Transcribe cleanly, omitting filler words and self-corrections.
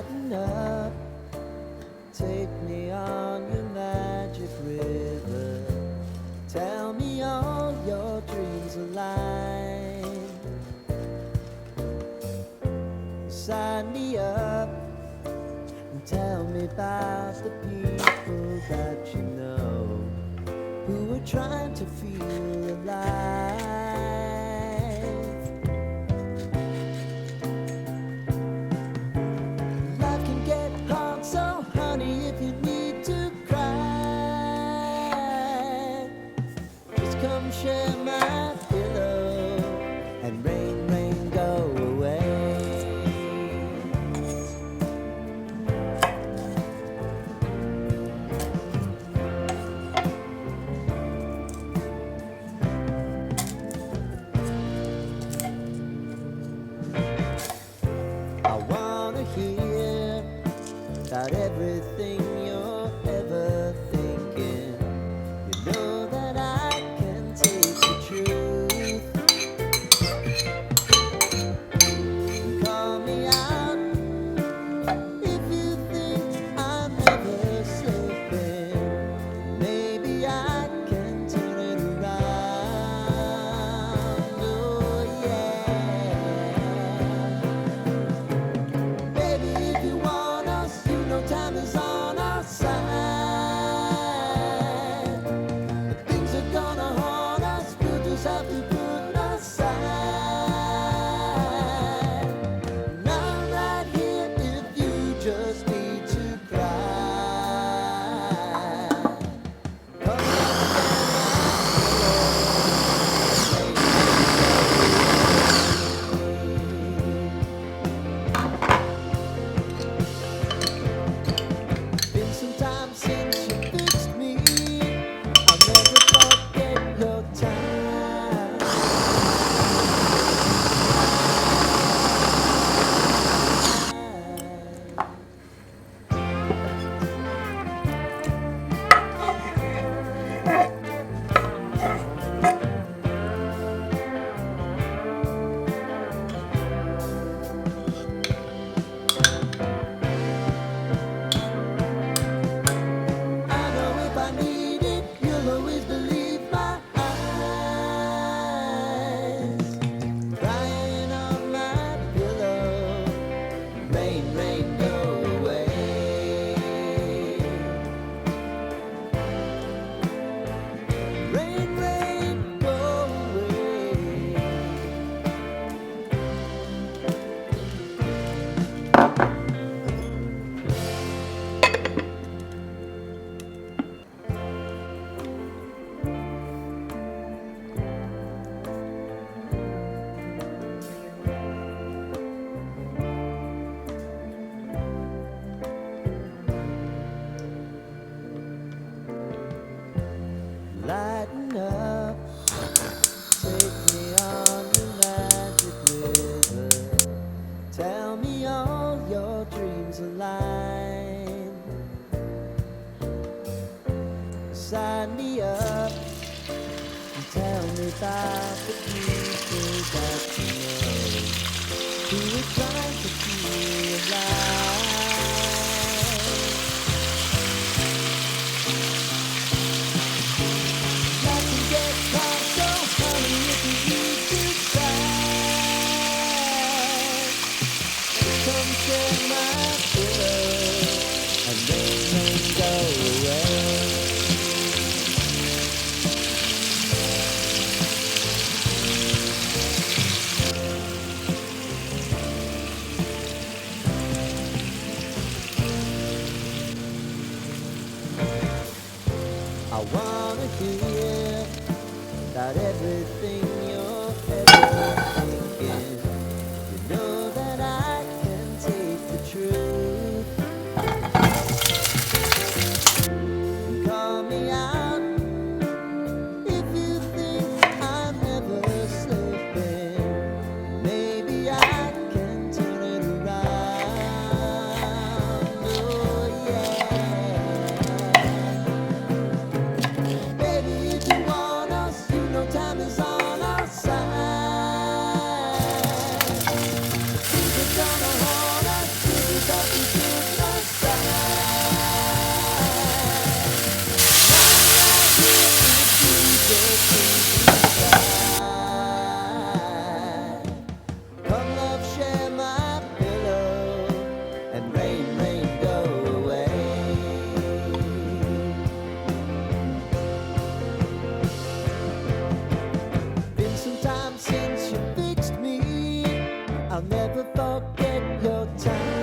Lighten up, take me on your magic river. Tell me all your dreams align. Sign me up and tell me about the people that you know who are trying to feel alive. Life can get hard, so honey, if you need to cry, just come share my pillow and rain, rain, go away. I wanna hear about everything you're ever thinking. You know that I can take the truth. Call me out if you think I'm never sleeping. Maybe I can turn it around. Oh yeah. Baby, if you want us, you know time is on our side. But things are gonna haunt us, we'll just have to put aside. And I'm right here if you just need to cry. Come been some time since you fixed me. I'll never forget your time. I know if I need it, you'll always believe my eyes. Crying on my pillow, rain, rain, go away. Rain, rain, go away. Lighten up, take me on your magic river. Tell me all your dreams align. Sign me up and tell me about the people that you know who are trying to feel alive. Life can get hard, so honey, if you need to cry, just come share my pillow and rain, rain, go away. time.